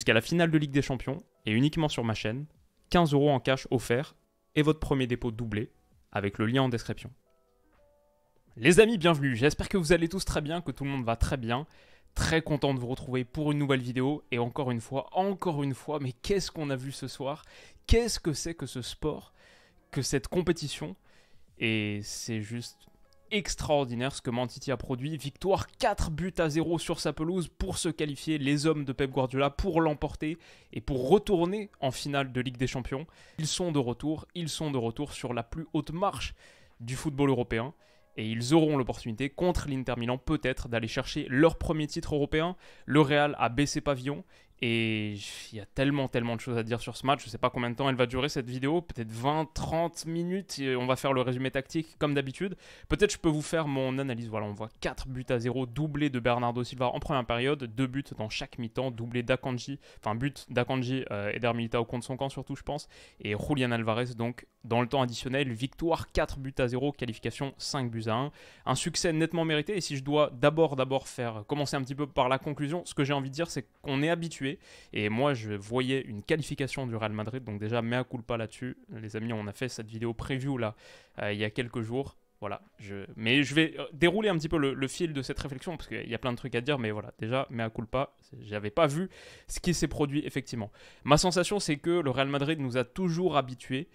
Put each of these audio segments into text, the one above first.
jusqu'à la finale de Ligue des Champions et uniquement sur ma chaîne, 15 € en cash offert et votre premier dépôt doublé avec le lien en description. Les amis, bienvenue, j'espère que vous allez tous très bien, que tout le monde va très bien. Très content de vous retrouver pour une nouvelle vidéo et encore une fois, mais qu'est-ce qu'on a vu ce soir? Qu'est-ce que c'est que ce sport, que cette compétition? Et c'est juste extraordinaire ce que Man City a produit. Victoire 4-0 sur sa pelouse pour se qualifier, les hommes de Pep Guardiola, pour l'emporter et pour retourner en finale de Ligue des Champions. Ils sont de retour sur la plus haute marche du football européen. Et ils auront l'opportunité contre l'Inter Milan peut-être d'aller chercher leur premier titre européen. Le Real a baissé pavillon et il y a tellement de choses à dire sur ce match. Je ne sais pas combien de temps elle va durer cette vidéo, peut-être 20-30 minutes. Et on va faire le résumé tactique comme d'habitude. Peut-être je peux vous faire mon analyse. Voilà, on voit 4-0, doublé de Bernardo Silva en première période, 2 buts dans chaque mi-temps, doublé d'Akanji, enfin but d'Akanji et d'Eder Militao contre son camp surtout je pense, et Julian Alvarez donc dans le temps additionnel, victoire 4-0, qualification 5-1. Un succès nettement mérité. Et si je dois d'abord faire commencer un petit peu par la conclusion, ce que j'ai envie de dire, c'est qu'on est habitué. Et moi, je voyais une qualification du Real Madrid. Donc déjà, mea culpa là-dessus. Les amis, on a fait cette vidéo preview là, il y a quelques jours. Voilà. Mais je vais dérouler un petit peu le fil de cette réflexion, parce qu'il y a plein de trucs à dire. Mais voilà, déjà, mea culpa, j'avais pas vu ce qui s'est produit effectivement. Ma sensation, c'est que le Real Madrid nous a toujours habitués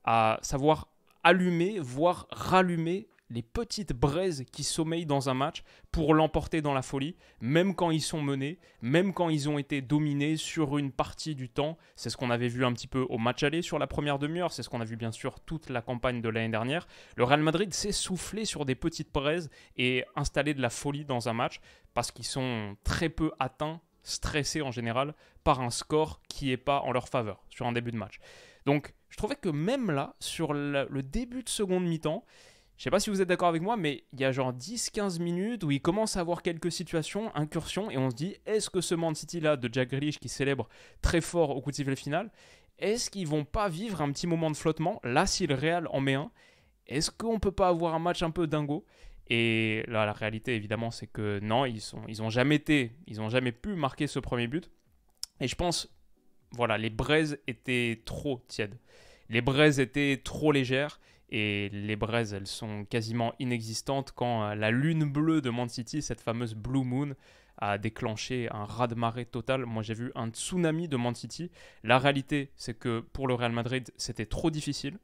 à savoir allumer, voire rallumer les petites braises qui sommeillent dans un match pour l'emporter dans la folie, même quand ils sont menés, même quand ils ont été dominés sur une partie du temps. C'est ce qu'on avait vu un petit peu au match aller sur la première demi-heure, c'est ce qu'on a vu bien sûr toute la campagne de l'année dernière. Le Real Madrid s'est soufflé sur des petites braises et installé de la folie dans un match parce qu'ils sont très peu atteints, stressés en général, par un score qui n'est pas en leur faveur sur un début de match. Donc, je trouvais que même là, sur le début de seconde mi-temps, je ne sais pas si vous êtes d'accord avec moi, mais il y a genre 10-15 minutes où il commence à avoir quelques situations, incursions, et on se dit, est-ce que ce Man City-là de Jack Grealish qui célèbre très fort au coup de sifflet final, est-ce qu'ils vont pas vivre un petit moment de flottement? Là, si le Real en met un, est-ce qu'on peut pas avoir un match un peu dingo? Et là, la réalité, évidemment, c'est que non, ils ont jamais pu marquer ce premier but. Et je pense, voilà, les braises étaient trop tièdes. Les braises étaient trop légères. Et les braises, elles sont quasiment inexistantes quand la lune bleue de Man City, cette fameuse Blue Moon, a déclenché un raz-de-marée total. Moi, j'ai vu un tsunami de Man City. La réalité, c'est que pour le Real Madrid, c'était trop difficile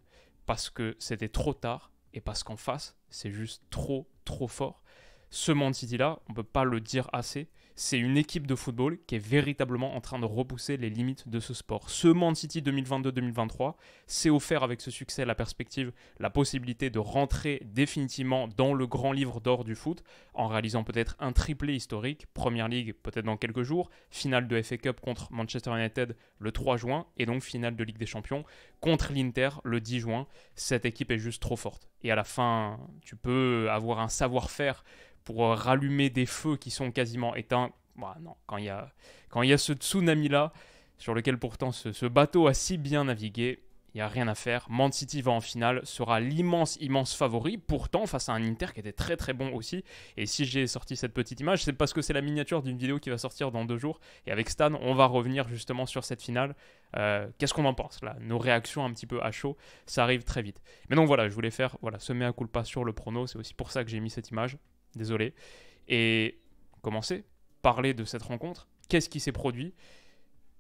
parce que c'était trop tard et parce qu'en face, c'est juste trop fort. Ce Man City-là, on ne peut pas le dire assez, c'est une équipe de football qui est véritablement en train de repousser les limites de ce sport. Ce Man City 2022-2023 s'est offert avec ce succès la perspective, la possibilité de rentrer définitivement dans le grand livre d'or du foot en réalisant peut-être un triplé historique, Première Ligue peut-être dans quelques jours, finale de FA Cup contre Manchester United le 3 juin et donc finale de Ligue des Champions contre l'Inter le 10 juin. Cette équipe est juste trop forte. Et à la fin, tu peux avoir un savoir-faire pour rallumer des feux qui sont quasiment éteints. Bah non, quand il y a ce tsunami-là, sur lequel pourtant ce bateau a si bien navigué, il n'y a rien à faire. Man City va en finale, sera l'immense favori, pourtant face à un Inter qui était très bon aussi. Et si j'ai sorti cette petite image, c'est parce que c'est la miniature d'une vidéo qui va sortir dans 2 jours. Et avec Stan, on va revenir justement sur cette finale. Qu'est-ce qu'on en pense là? Nos réactions un petit peu à chaud, ça arrive très vite. Mais donc voilà, je voulais faire ce mea culpa sur le prono, c'est aussi pour ça que j'ai mis cette image. Désolé. Et commencer, parler de cette rencontre. Qu'est-ce qui s'est produit?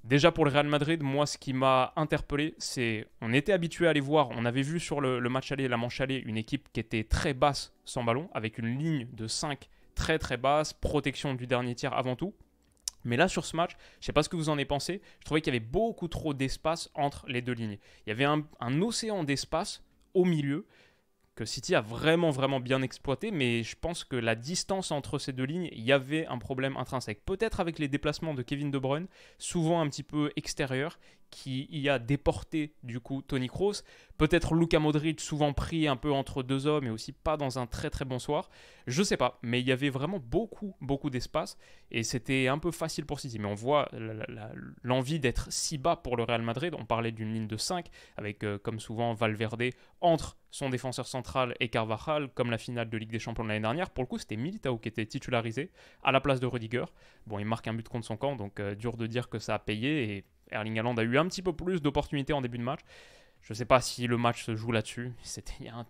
Déjà pour le Real Madrid, moi ce qui m'a interpellé, c'est on était habitué à les voir, on avait vu sur le match aller, la manche aller, une équipe qui était très basse sans ballon, avec une ligne de 5 très basse, protection du dernier tiers avant tout. Mais là sur ce match, je ne sais pas ce que vous en avez pensé, je trouvais qu'il y avait beaucoup trop d'espace entre les deux lignes. Il y avait un océan d'espace au milieu, que City a vraiment bien exploité, mais je pense que la distance entre ces deux lignes, il y avait un problème intrinsèque. Peut-être avec les déplacements de Kevin De Bruyne, souvent un petit peu extérieurs, qui y a déporté du coup Toni Kroos. Peut-être Luka Modric souvent pris un peu entre deux hommes et aussi pas dans un très très bon soir. Je sais pas, mais il y avait vraiment beaucoup d'espace et c'était un peu facile pour City. Mais on voit l'envie d'être si bas pour le Real Madrid. On parlait d'une ligne de 5 avec comme souvent Valverde entre son défenseur central et Carvajal, comme la finale de Ligue des Champions de l'année dernière. Pour le coup, c'était Militao qui était titularisé à la place de Rudiger. Bon, il marque un but contre son camp, donc dur de dire que ça a payé et Erling Haaland a eu un petit peu plus d'opportunités en début de match. Je ne sais pas si le match se joue là-dessus. Il y a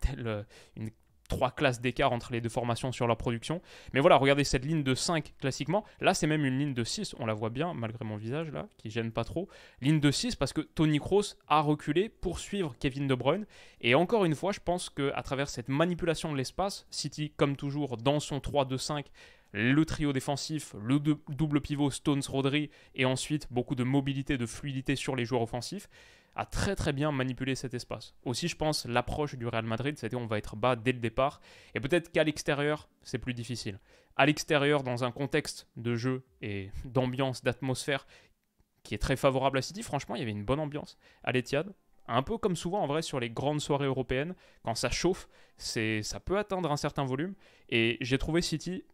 une 3 classes d'écart entre les deux formations sur leur production. Mais voilà, regardez cette ligne de 5 classiquement. Là, c'est même une ligne de 6. On la voit bien, malgré mon visage là, qui gêne pas trop. Ligne de 6 parce que Toni Kroos a reculé pour suivre Kevin De Bruyne. Et encore une fois, je pense qu'à travers cette manipulation de l'espace, City, comme toujours, dans son 3-2-5, le trio défensif, le double pivot Stones-Rodri et ensuite beaucoup de mobilité, de fluidité sur les joueurs offensifs, a très bien manipulé cet espace. Aussi, je pense, l'approche du Real Madrid, c'était on va être bas dès le départ, et peut-être qu'à l'extérieur, c'est plus difficile. À l'extérieur, dans un contexte de jeu et d'ambiance, d'atmosphère qui est très favorable à City, franchement, il y avait une bonne ambiance à l'Etihad. Un peu comme souvent en vrai sur les grandes soirées européennes, quand ça chauffe, ça peut atteindre un certain volume, et j'ai trouvé City...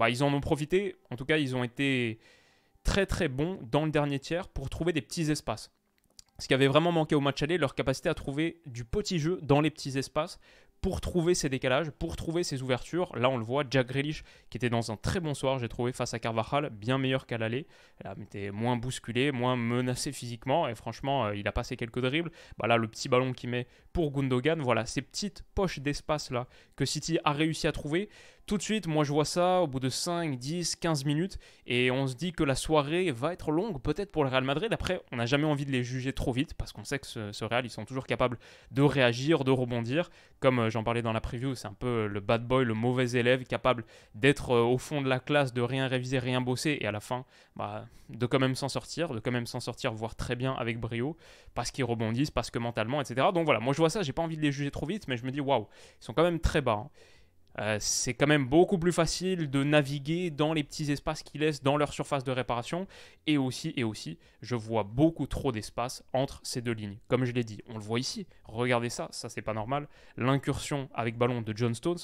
ils en ont profité, en tout cas ils ont été très bons dans le dernier tiers pour trouver des petits espaces. Ce qui avait vraiment manqué au match aller, leur capacité à trouver du petit jeu dans les petits espaces pour trouver ces décalages, pour trouver ces ouvertures. Là, on le voit, Jack Grealish, qui était dans un très bon soir, j'ai trouvé, face à Carvajal, bien meilleur qu'à l'aller. Il était moins bousculé, moins menacé physiquement, et franchement, il a passé quelques dribbles. Là, le petit ballon qu'il met pour Gundogan, voilà, ces petites poches d'espace-là que City a réussi à trouver. Tout de suite, moi je vois ça au bout de 5, 10, 15 minutes et on se dit que la soirée va être longue peut-être pour le Real Madrid. Après, on n'a jamais envie de les juger trop vite parce qu'on sait que ce Real, ils sont toujours capables de réagir, de rebondir. Comme j'en parlais dans la preview, c'est un peu le bad boy, le mauvais élève capable d'être au fond de la classe, de rien réviser, rien bosser et à la fin, de quand même s'en sortir, voire très bien avec brio parce qu'ils rebondissent, parce que mentalement, etc. Donc voilà, moi je vois ça, j'ai pas envie de les juger trop vite, mais je me dis waouh, ils sont quand même très bas. C'est quand même beaucoup plus facile de naviguer dans les petits espaces qu'ils laissent dans leur surface de réparation et aussi, je vois beaucoup trop d'espace entre ces deux lignes. Comme je l'ai dit, on le voit ici, regardez ça c'est pas normal. L'incursion avec ballon de John Stones,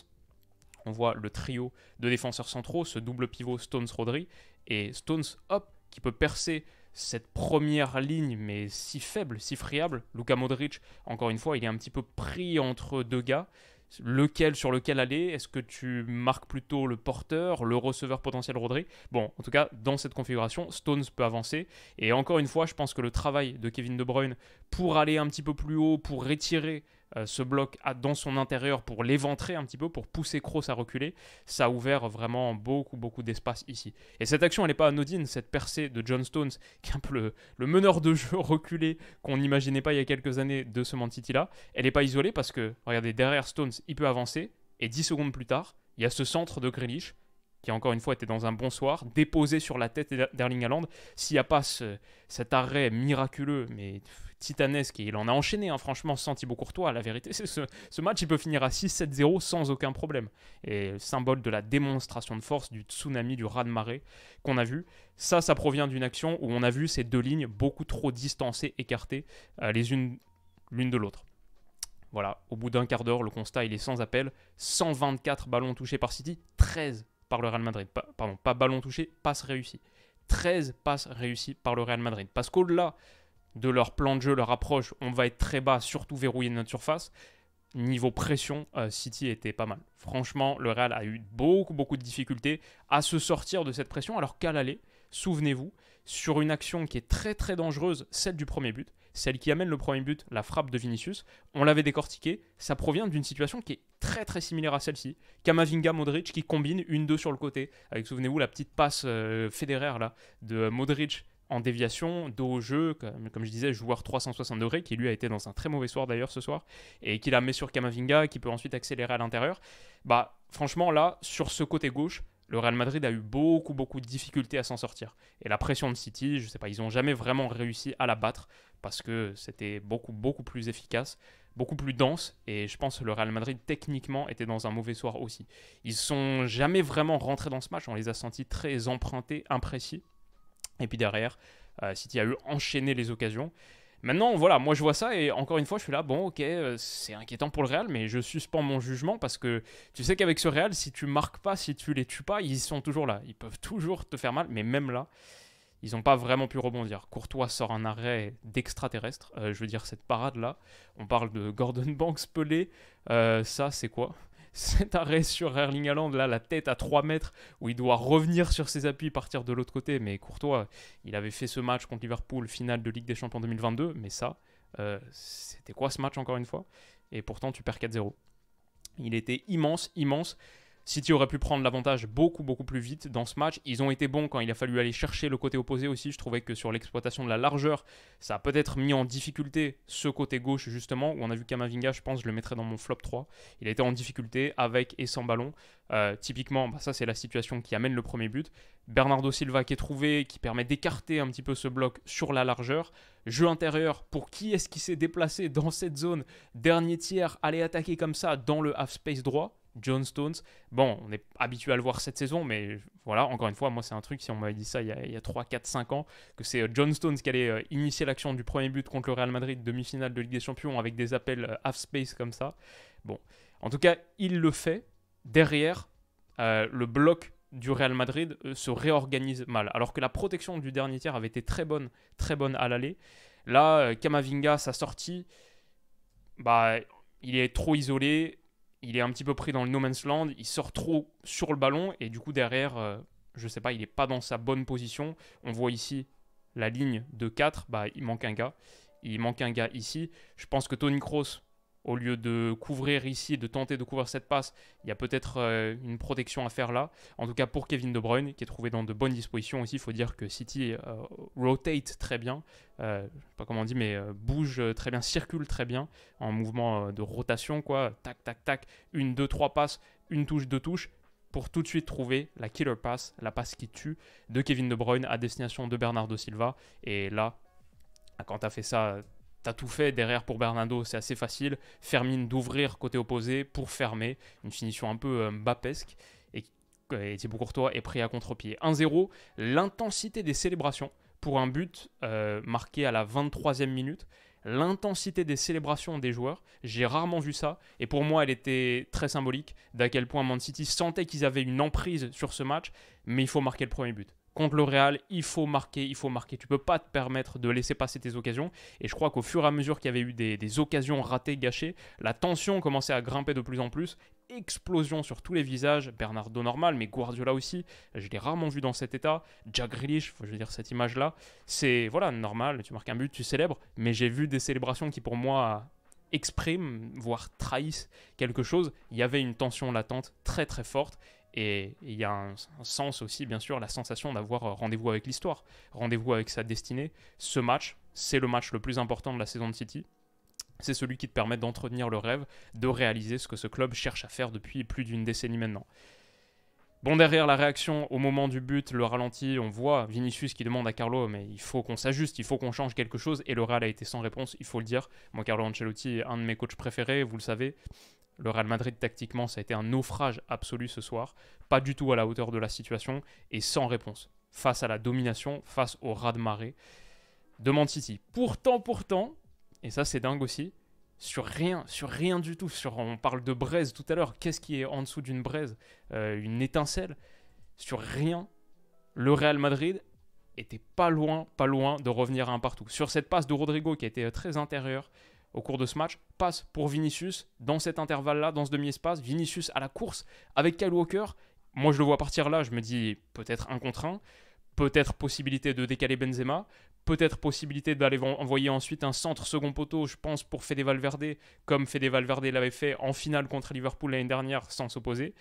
on voit le trio de défenseurs centraux, ce double pivot Stones-Rodri et Stones, hop, qui peut percer cette première ligne, mais si faible, si friable. Luka Modric, encore une fois, il est un petit peu pris entre deux gars. Sur lequel aller? Est-ce que tu marques plutôt le porteur, le receveur potentiel Rodri? Bon, en tout cas, dans cette configuration, Stones peut avancer. Et encore une fois, je pense que le travail de Kevin De Bruyne pour aller un petit peu plus haut, pour retirer ce bloc dans son intérieur, pour l'éventrer un petit peu, pour pousser Kroos à reculer, ça a ouvert vraiment beaucoup d'espace ici. Et cette action, elle n'est pas anodine, cette percée de John Stones, qui est un peu le meneur de jeu reculé qu'on n'imaginait pas il y a quelques années de ce Man City-là, elle n'est pas isolée parce que, regardez, derrière Stones, il peut avancer, et 10 secondes plus tard, il y a ce centre de Grealish, qui encore une fois était dans un bon soir, déposé sur la tête d'Erling Haaland. S'il n'y a pas cet arrêt miraculeux, mais titanesque, et il en a enchaîné, franchement, sans Thibaut Courtois, la vérité, c'est ce match, il peut finir à 6-7-0 sans aucun problème. Et symbole de la démonstration de force, du tsunami, du raz-de-marée qu'on a vu, ça provient d'une action où on a vu ces deux lignes beaucoup trop distancées, écartées, les unes l'une de l'autre. Voilà, au bout d'un quart d'heure, le constat, il est sans appel. 124 ballons touchés par City, 13 par le Real Madrid. Pas ballon touché, passe réussie. 13 passes réussies par le Real Madrid. Parce qu'au-delà de leur plan de jeu, leur approche, on va être très bas, surtout verrouiller notre surface. Niveau pression, City était pas mal. Franchement, le Real a eu beaucoup de difficultés à se sortir de cette pression, alors qu'à l'aller, souvenez-vous, sur une action qui est très dangereuse, celle du premier but, celle qui amène le premier but, la frappe de Vinicius, on l'avait décortiqué, ça provient d'une situation qui est très similaire à celle-ci. Kamavinga, Modric qui combine 1-2 sur le côté, avec, souvenez-vous, la petite passe fédéraire là, de Modric en déviation, dos au jeu, comme je disais, joueur 360 degrés, qui lui a été dans un très mauvais soir d'ailleurs ce soir, et qui la met sur Kamavinga, qui peut ensuite accélérer à l'intérieur. Franchement là, sur ce côté gauche, le Real Madrid a eu beaucoup de difficultés à s'en sortir. Et la pression de City, je sais pas, ils n'ont jamais vraiment réussi à la battre, parce que c'était beaucoup plus efficace, beaucoup plus dense, et je pense que le Real Madrid techniquement était dans un mauvais soir aussi. Ils sont jamais vraiment rentrés dans ce match, on les a sentis très empruntés, imprécis. Et puis derrière, City a eu enchaîné les occasions. Maintenant, voilà, moi je vois ça et encore une fois, je suis là, bon, ok, c'est inquiétant pour le Real, mais je suspends mon jugement parce que tu sais qu'avec ce Real, si tu marques pas, si tu les tues pas, ils sont toujours là. Ils peuvent toujours te faire mal, mais même là, ils n'ont pas vraiment pu rebondir. Courtois sort un arrêt d'extraterrestre. Je veux dire, cette parade-là, on parle de Gordon Banks Pelé. Ça, c'est quoi? Cet arrêt sur Erling Haaland, là, la tête à 3 mètres, où il doit revenir sur ses appuis, partir de l'autre côté. Mais Courtois, il avait fait ce match contre Liverpool, finale de Ligue des Champions 2022. Mais ça, c'était quoi ce match encore une fois? Et pourtant, tu perds 4-0. Il était immense, immense. City aurait pu prendre l'avantage beaucoup, beaucoup plus vite dans ce match. Ils ont été bons quand il a fallu aller chercher le côté opposé aussi. Je trouvais que sur l'exploitation de la largeur, ça a peut-être mis en difficulté ce côté gauche, justement, où on a vu Camavinga, je pense, je le mettrais dans mon flop 3. Il a été en difficulté avec et sans ballon. Typiquement, ça, c'est la situation qui amène le premier but. Bernardo Silva qui est trouvé, qui permet d'écarter un petit peu ce bloc sur la largeur. Jeu intérieur, pour qui est-ce qui s'est déplacé dans cette zone? Dernier tiers, aller attaquer comme ça dans le half-space droit. John Stones. Bon, on est habitué à le voir cette saison, mais voilà, encore une fois, moi c'est un truc, si on m'avait dit ça il y a 3, 4, 5 ans, que c'est John Stones qui allait initier l'action du premier but contre le Real Madrid, demi-finale de Ligue des Champions, avec des appels half-space comme ça. Bon, en tout cas, il le fait. Derrière, le bloc du Real Madrid se réorganise mal, alors que la protection du dernier tiers avait été très bonne à l'aller. Là, Camavinga, sa sortie, bah, il est trop isolé. Il est un petit peu pris dans le no man's land, il sort trop sur le ballon et du coup derrière, je sais pas, il n'est pas dans sa bonne position. On voit ici la ligne de 4, bah, il manque un gars. Il manque un gars ici. Je pense que Toni Kroos, au lieu de couvrir ici, de tenter de couvrir cette passe, il y a peut-être une protection à faire là. En tout cas pour Kevin De Bruyne, qui est trouvé dans de bonnes dispositions aussi. Il faut dire que City rotate très bien. Je sais pas comment on dit, mais bouge très bien, circule très bien en mouvement de rotation, quoi. Tac, tac, tac. 1, 2, 3 passes, une touche, deux touches, pour tout de suite trouver la killer pass, la passe qui tue de Kevin De Bruyne à destination de Bernardo Silva. Et là, quand tu as fait ça, t'as tout fait. Derrière pour Bernardo, c'est assez facile. Fermine d'ouvrir côté opposé pour fermer. Une finition un peu Mbappesque. Et Thibaut Courtois est pris à contre-pied. 1-0, l'intensité des célébrations pour un but marqué à la 23e minute. L'intensité des célébrations des joueurs, j'ai rarement vu ça. Et pour moi, elle était très symbolique d'à quel point Man City sentait qu'ils avaient une emprise sur ce match. Mais il faut marquer le premier but. Contre le Real, il faut marquer, il faut marquer. Tu ne peux pas te permettre de laisser passer tes occasions. Et je crois qu'au fur et à mesure qu'il y avait eu des occasions ratées, gâchées, la tension commençait à grimper de plus en plus. Explosion sur tous les visages. Bernardo normal, mais Guardiola aussi. Je l'ai rarement vu dans cet état. Jack Grealish, je veux dire, cette image-là, c'est voilà, normal. Tu marques un but, tu célèbres. Mais j'ai vu des célébrations qui, pour moi, expriment, voire trahissent quelque chose. Il y avait une tension latente très très forte. Et il y a un sens aussi, bien sûr, la sensation d'avoir rendez-vous avec l'histoire, rendez-vous avec sa destinée. Ce match, c'est le match le plus important de la saison de City. C'est celui qui te permet d'entretenir le rêve, de réaliser ce que ce club cherche à faire depuis plus d'une décennie maintenant. Bon, derrière la réaction au moment du but, le ralenti, on voit Vinicius qui demande à Carlo, mais il faut qu'on s'ajuste, il faut qu'on change quelque chose, et le Real a été sans réponse, il faut le dire. Moi, Carlo Ancelotti est un de mes coachs préférés, vous le savez. Le Real Madrid, tactiquement, ça a été un naufrage absolu ce soir. Pas du tout à la hauteur de la situation et sans réponse. Face à la domination, face au raz-de-marée de Man City. Pourtant, et ça c'est dingue aussi, sur rien du tout. On parle de braise tout à l'heure. Qu'est-ce qui est en dessous d'une braise? Une étincelle. Sur rien, le Real Madrid était pas loin de revenir à un partout. Sur cette passe de Rodrigo qui a été très intérieure, au cours de ce match, passe pour Vinicius dans cet intervalle-là, dans ce demi-espace. Vinicius à la course avec Kyle Walker. Moi, je le vois partir là, je me dis peut-être 1 contre 1, peut-être possibilité de décaler Benzema, peut-être possibilité d'aller envoyer ensuite un centre second poteau, je pense, pour Fede Valverde, comme Fede Valverde l'avait fait en finale contre Liverpool l'année dernière sans s'opposer.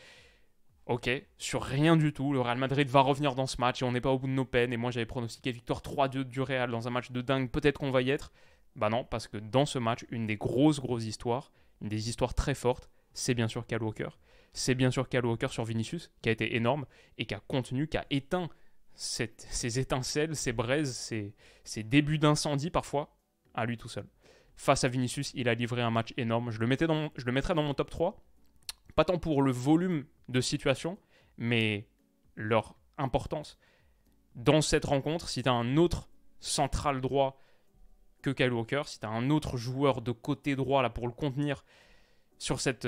Ok, sur rien du tout, le Real Madrid va revenir dans ce match et on n'est pas au bout de nos peines. Et moi, j'avais pronostiqué victoire 3-2 du Real dans un match de dingue, peut-être qu'on va y être. Bah non, parce que dans ce match, une des grosses histoires, une des histoires très fortes, c'est bien sûr Kyle Walker. C'est bien sûr Kyle Walker sur Vinicius, qui a été énorme et qui a contenu, qui a éteint ces étincelles, ces braises, ces débuts d'incendie parfois, à lui tout seul. Face à Vinicius, il a livré un match énorme. Je le mettrais dans mon top 3, pas tant pour le volume de situation, mais leur importance. Dans cette rencontre, si tu as un autre central droit que Kyle Walker, si tu as un autre joueur de côté droit là, pour le contenir sur cette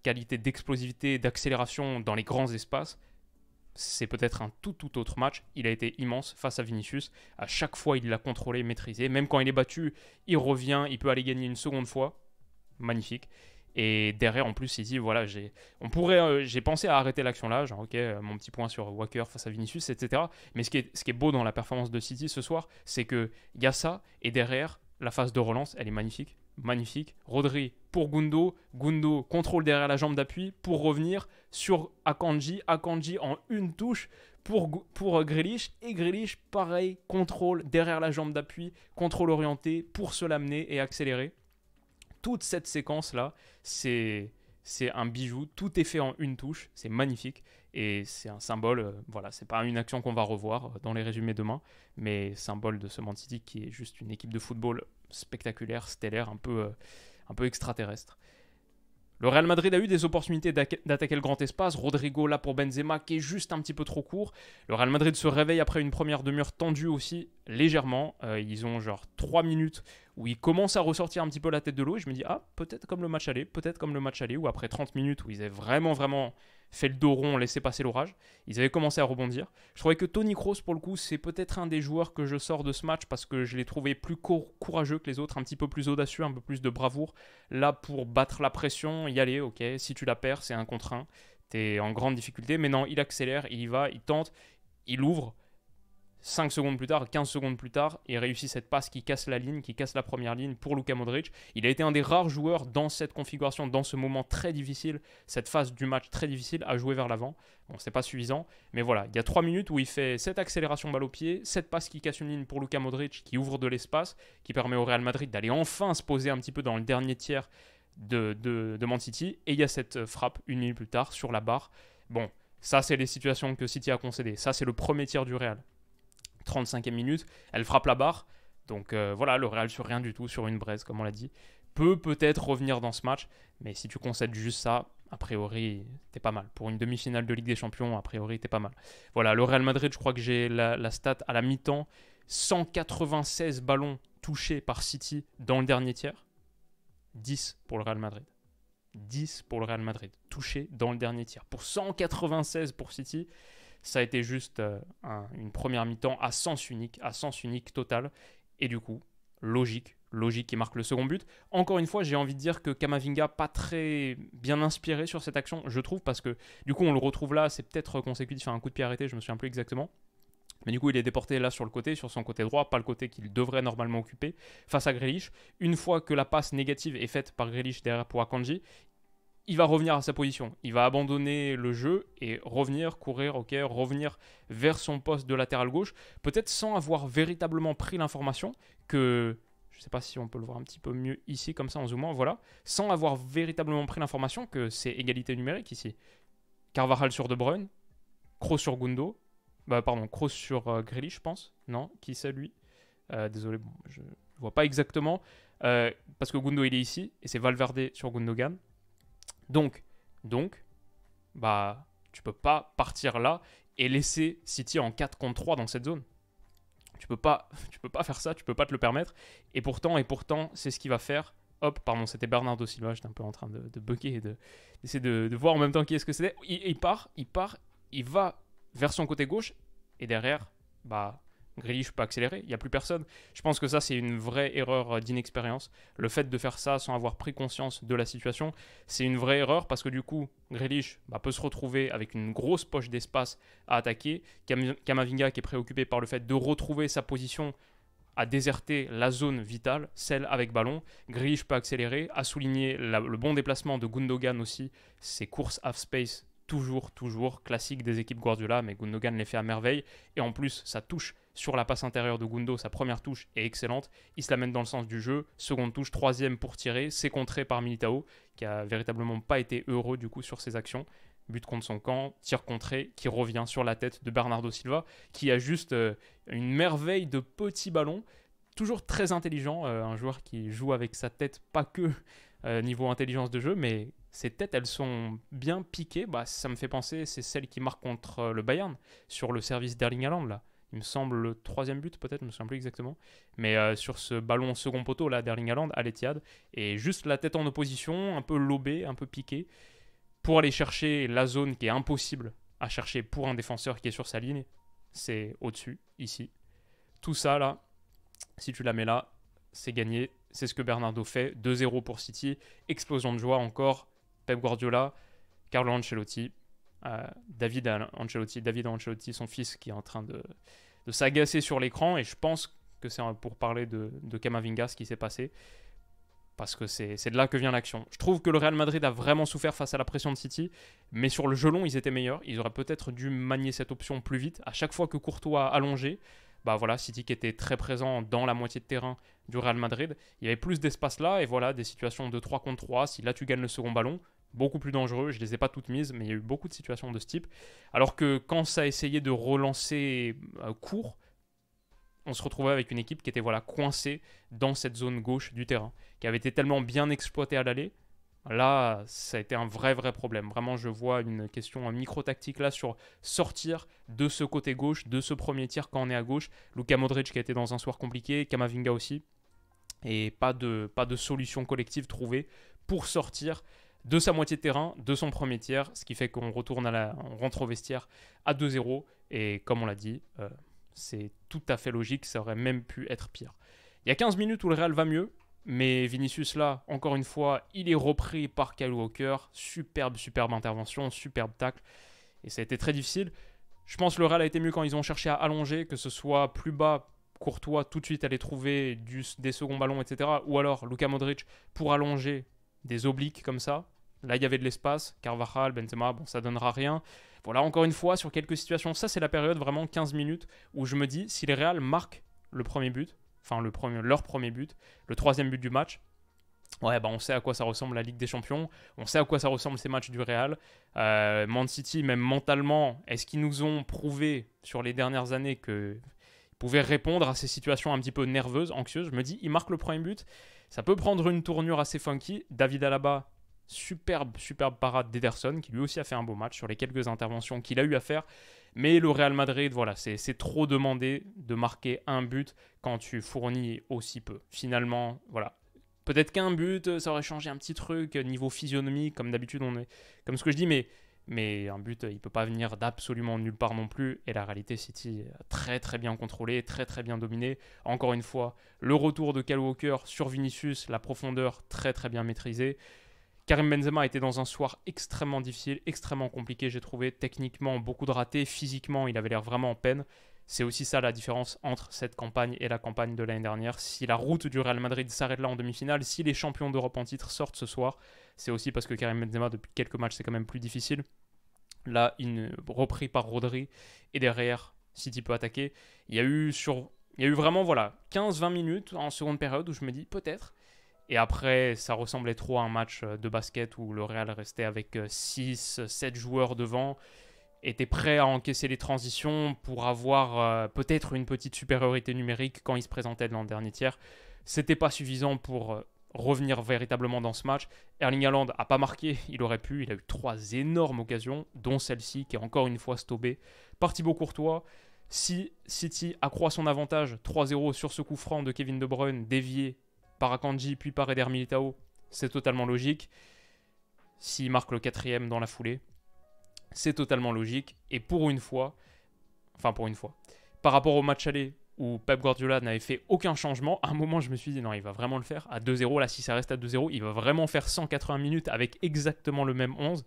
qualité d'explosivité, d'accélération dans les grands espaces, c'est peut-être un tout autre match. Il a été immense face à Vinicius. À chaque fois, il l'a contrôlé, maîtrisé. Même quand il est battu, il revient, il peut aller gagner une seconde fois. Magnifique. Et derrière, en plus, City, voilà, j'ai pensé à arrêter l'action là, genre, ok, mon petit point sur Walker face à Vinicius, etc. Mais ce qui est beau dans la performance de City ce soir, c'est qu'il y a ça, et derrière, la phase de relance, elle est magnifique. Magnifique. Rodri pour Gundo. Gundo contrôle derrière la jambe d'appui pour revenir sur Akanji. Akanji en une touche pour Grealish. Et Grealish, pareil, contrôle derrière la jambe d'appui, contrôle orienté pour se l'amener et accélérer. Toute cette séquence-là, c'est un bijou. Tout est fait en une touche. C'est magnifique. Et c'est un symbole. Voilà, c'est pas une action qu'on va revoir dans les résumés demain, mais symbole de ce Man City qui est juste une équipe de football spectaculaire, stellaire, un peu extraterrestre. Le Real Madrid a eu des opportunités d'attaquer le grand espace. Rodrigo là pour Benzema qui est juste un petit peu trop court. Le Real Madrid se réveille après une première demi-heure tendue aussi, légèrement. Ils ont genre 3 minutes où ils commencent à ressortir un petit peu la tête de l'eau. Et je me dis, peut-être comme le match aller, ou après 30 minutes où ils avaient vraiment fait le dos rond, laissé passer l'orage. Ils avaient commencé à rebondir. Je trouvais que Toni Kroos, pour le coup, c'est peut-être un des joueurs que je sors de ce match parce que je l'ai trouvé plus courageux que les autres, un petit peu plus audacieux, un peu plus de bravoure. Là, pour battre la pression, y aller, ok. Si tu la perds, c'est 1 contre 1. T'es en grande difficulté. Mais non, il accélère, il y va, il tente, il ouvre. 5 secondes plus tard, 15 secondes plus tard, il réussit cette passe qui casse la ligne, qui casse la première ligne pour Luka Modric. Il a été un des rares joueurs dans cette configuration, dans ce moment très difficile, cette phase du match très difficile, à jouer vers l'avant. Bon, c'est pas suffisant, mais voilà, il y a 3 minutes où il fait cette accélération balle au pied, cette passe qui casse une ligne pour Luka Modric, qui ouvre de l'espace, qui permet au Real Madrid d'aller enfin se poser un petit peu dans le dernier tiers de Man City. Et il y a cette frappe, 1 minute plus tard, sur la barre. Bon, ça c'est les situations que City a concédées. Ça c'est le premier tir du Real. 35e minute, elle frappe la barre. Donc voilà, le Real sur rien du tout, sur une braise, comme on l'a dit, peut-être revenir dans ce match. Mais si tu concèdes juste ça, a priori, t'es pas mal. Pour une demi-finale de Ligue des Champions, a priori, t'es pas mal. Voilà, le Real Madrid, je crois que j'ai la stat à la mi-temps. 196 ballons touchés par City dans le dernier tiers. 10 pour le Real Madrid. 10 pour le Real Madrid, touchés dans le dernier tiers. Pour 196 pour City, ça a été juste une première mi-temps à sens unique total. Et du coup, logique qui marque le second but. Encore une fois, j'ai envie de dire que Camavinga, pas très bien inspiré sur cette action, je trouve, parce que du coup, on le retrouve là, c'est peut-être consécutif à un coup de pied arrêté, je me souviens plus exactement. Mais du coup, il est déporté là sur le côté, sur son côté droit, pas le côté qu'il devrait normalement occuper, face à Grealish. Une fois que la passe négative est faite par Grealish derrière pour Akanji, il va revenir à sa position. Il va abandonner le jeu et revenir, courir, ok, revenir vers son poste de latéral gauche, peut-être sans avoir véritablement pris l'information que, je ne sais pas si on peut le voir un petit peu mieux ici, comme ça en zoomant, voilà, sans avoir véritablement pris l'information que c'est égalité numérique ici. Carvajal sur De Bruyne, Kroos sur Gundo, Kroos sur Grealish, je pense. Non, qui c'est lui désolé, bon, je ne vois pas exactement, parce que Gundo il est ici, et c'est Valverde sur Gundogan. Donc, tu peux pas partir là et laisser City en 4 contre 3 dans cette zone. Tu peux pas faire ça, tu peux pas te le permettre. Et pourtant, c'est ce qu'il va faire. Hop, pardon, c'était Bernardo Silva, j'étais un peu en train de bugger et d'essayer de voir en même temps qui est-ce que c'était. Il va vers son côté gauche et derrière, Grealish peut accélérer, il n'y a plus personne. Je pense que ça, c'est une vraie erreur d'inexpérience. Le fait de faire ça sans avoir pris conscience de la situation, c'est une vraie erreur parce que du coup, Grealish peut se retrouver avec une grosse poche d'espace à attaquer. Camavinga qui est préoccupé par le fait de retrouver sa position à déserter la zone vitale, celle avec ballon. Grealish peut accélérer, à souligner le bon déplacement de Gundogan aussi, ses courses half-space, toujours classique des équipes Guardiola, mais Gundogan les fait à merveille. Et en plus, ça touche sur la passe intérieure de Gundo, sa première touche est excellente. Il se la mène dans le sens du jeu. Seconde touche, troisième pour tirer. C'est contré par Militao, qui a véritablement pas été heureux du coup sur ses actions. But contre son camp, tir contré, qui revient sur la tête de Bernardo Silva, qui a juste une merveille de petits ballons. Toujours très intelligent, un joueur qui joue avec sa tête, pas que niveau intelligence de jeu, mais ces têtes, elles sont bien piquées. Ça me fait penser, c'est celle qui marque contre le Bayern, sur le service d'Erling Haaland, là. il me semble le troisième but peut-être, je me souviens plus exactement, mais sur ce ballon au second poteau là d'Erling Haaland à l'Etihad, et juste la tête en opposition, un peu lobé, un peu piqué, pour aller chercher la zone qui est impossible à chercher pour un défenseur qui est sur sa ligne, c'est au-dessus, ici. Tout ça là, si tu la mets là, c'est gagné, c'est ce que Bernardo fait, 2-0 pour City, explosion de joie encore, Pep Guardiola, Carlo Ancelotti, David Ancelotti, son fils, qui est en train de s'agacer sur l'écran. Et je pense que c'est pour parler de Camavinga, ce qui s'est passé. Parce que c'est de là que vient l'action. Je trouve que le Real Madrid a vraiment souffert face à la pression de City. Mais sur le jeu long, ils étaient meilleurs. Ils auraient peut-être dû manier cette option plus vite. À chaque fois que Courtois a allongé, bah voilà, City qui était très présent dans la moitié de terrain du Real Madrid. Il y avait plus d'espace là. Et voilà, des situations de 3 contre 3. Si là tu gagnes le second ballon, beaucoup plus dangereux. Je ne les ai pas toutes mises, mais il y a eu beaucoup de situations de ce type. Alors que quand ça a essayé de relancer court, on se retrouvait avec une équipe qui était voilà, coincée dans cette zone gauche du terrain, qui avait été tellement bien exploitée à l'aller. Là, ça a été un vrai problème. Vraiment, je vois une question micro-tactique là sur sortir de ce côté gauche, de ce premier tir quand on est à gauche. Luka Modric qui a été dans un soir compliqué, Camavinga aussi. Et pas de solution collective trouvée pour sortir de sa moitié de terrain, de son premier tiers, ce qui fait qu'on on rentre au vestiaire à 2-0. Et comme on l'a dit, c'est tout à fait logique, ça aurait même pu être pire. Il y a 15 minutes où le Real va mieux, mais Vinicius là, encore une fois, il est repris par Kyle Walker. Superbe intervention, superbe tacle. Et ça a été très difficile. Je pense que le Real a été mieux quand ils ont cherché à allonger, que ce soit plus bas, Courtois tout de suite aller trouver des seconds ballons, etc. Ou alors Luka Modric pour allonger des obliques comme ça. Là, il y avait de l'espace. Carvajal, Benzema, bon, ça donnera rien. Voilà, encore une fois, sur quelques situations, ça c'est la période vraiment 15 minutes où je me dis, si les Real marquent le premier but, enfin leur premier but, le troisième but du match, ouais, bah on sait à quoi ça ressemble la Ligue des Champions, on sait à quoi ça ressemble ces matchs du Real. Man City, même mentalement, est-ce qu'ils nous ont prouvé sur les dernières années qu'ils pouvaient répondre à ces situations un petit peu nerveuses, anxieuses? Je me dis, ils marquent le premier but, ça peut prendre une tournure assez funky. David Alaba, superbe parade d'Ederson, qui lui aussi a fait un beau match sur les quelques interventions qu'il a eu à faire. Mais le Real Madrid, voilà, c'est trop demandé de marquer un but quand tu fournis aussi peu. Finalement, voilà. Peut-être qu'un but, ça aurait changé un petit truc niveau physionomie, comme d'habitude, comme ce que je dis, mais un but, il ne peut pas venir d'absolument nulle part non plus. Et la réalité, City très bien contrôlé, très bien dominé. Encore une fois, le retour de Kyle Walker sur Vinicius, la profondeur très bien maîtrisée. Karim Benzema était dans un soir extrêmement difficile, extrêmement compliqué, j'ai trouvé. Techniquement, beaucoup de ratés. Physiquement, il avait l'air vraiment en peine. C'est aussi ça la différence entre cette campagne et la campagne de l'année dernière. Si la route du Real Madrid s'arrête là en demi-finale, si les champions d'Europe en titre sortent ce soir, c'est aussi parce que Karim Benzema, depuis quelques matchs, c'est quand même plus difficile. Là, repris par Rodri, et derrière, City peut attaquer. Il y a eu vraiment voilà, 15-20 minutes en seconde période où je me dis peut-être. Et après, ça ressemblait trop à un match de basket où le Real restait avec 6-7 joueurs devant, était prêt à encaisser les transitions pour avoir peut-être une petite supériorité numérique quand il se présentait dans le dernier tiers. C'était pas suffisant pour revenir véritablement dans ce match. Erling Haaland n'a pas marqué, il aurait pu, il a eu 3 énormes occasions, dont celle-ci qui est encore une fois stoppée par Thibaut Courtois. Si City accroît son avantage 3-0 sur ce coup franc de Kevin De Bruyne dévié par Akanji puis par Eder Militao, c'est totalement logique. S'il marque le 4e dans la foulée, c'est totalement logique. Et pour une fois, par rapport au match aller où Pep Guardiola n'avait fait aucun changement, à un moment je me suis dit non, il va vraiment le faire. À 2-0, là si ça reste à 2-0, il va vraiment faire 180 minutes avec exactement le même 11.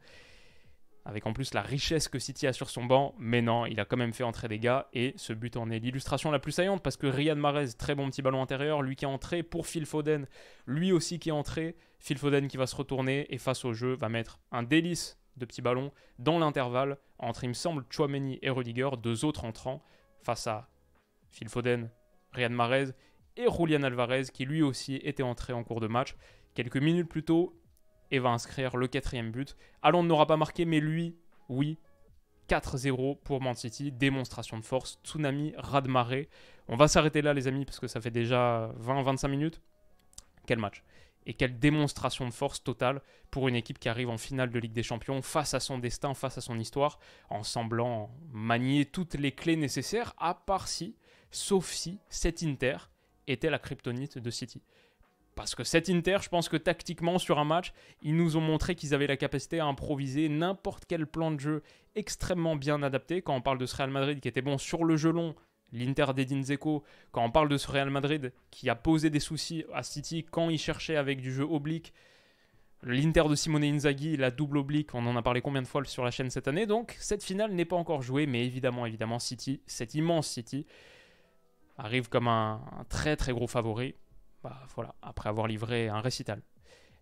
Avec en plus la richesse que City a sur son banc, mais non, il a quand même fait entrer des gars, et ce but en est l'illustration la plus saillante, parce que Riyad Mahrez, très bon petit ballon intérieur, lui qui est entré, pour Phil Foden, lui aussi qui est entré, Phil Foden qui va se retourner, et face au jeu, va mettre un délice de petit ballon dans l'intervalle, entre il me semble Tchouaméni et Rudiger, 2 autres entrants, face à Phil Foden, Riyad Mahrez, et Julian Alvarez, qui lui aussi était entré en cours de match, quelques minutes plus tôt, et va inscrire le 4e but. Haaland n'aura pas marqué, mais lui, oui. 4-0 pour Man City, démonstration de force, tsunami, raz-de-marée. On va s'arrêter là les amis, parce que ça fait déjà 20-25 minutes. Quel match! Et quelle démonstration de force totale pour une équipe qui arrive en finale de Ligue des Champions face à son destin, face à son histoire, en semblant manier toutes les clés nécessaires, à part si, sauf si, cet Inter était la kryptonite de City. Parce que cet Inter, je pense que tactiquement, sur un match, ils nous ont montré qu'ils avaient la capacité à improviser n'importe quel plan de jeu extrêmement bien adapté. Quand on parle de ce Real Madrid qui était bon sur le jeu long, l'Inter d'Edin Dzeko, quand on parle de ce Real Madrid qui a posé des soucis à City quand il cherchait avec du jeu oblique, l'Inter de Simone Inzaghi, la double oblique, on en a parlé combien de fois sur la chaîne cette année. Donc cette finale n'est pas encore jouée, mais évidemment City, cet immense City, arrive comme un très très gros favori. Voilà, après avoir livré un récital.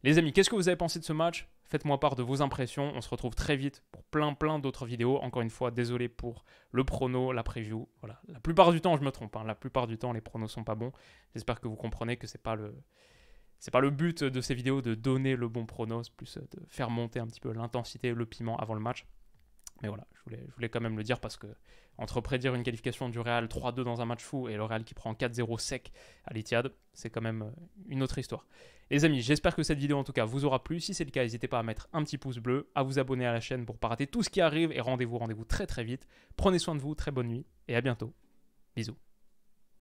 Les amis, qu'est-ce que vous avez pensé de ce match? Faites-moi part de vos impressions. On se retrouve très vite pour plein d'autres vidéos. Encore une fois, désolé pour le prono, la preview. Voilà. La plupart du temps, je me trompe. La plupart du temps, les pronos sont pas bons. J'espère que vous comprenez que c'est pas le but de ces vidéos de donner le bon pronos, plus de faire monter un petit peu l'intensité, le piment avant le match. Mais voilà, je voulais quand même le dire parce que entre prédire une qualification du Real 3-2 dans un match fou et le Real qui prend 4-0 sec à l'Etihad, c'est quand même une autre histoire. Les amis, j'espère que cette vidéo en tout cas vous aura plu. Si c'est le cas, n'hésitez pas à mettre un petit pouce bleu, à vous abonner à la chaîne pour ne pas rater tout ce qui arrive et rendez-vous très très vite. Prenez soin de vous, très bonne nuit et à bientôt. Bisous.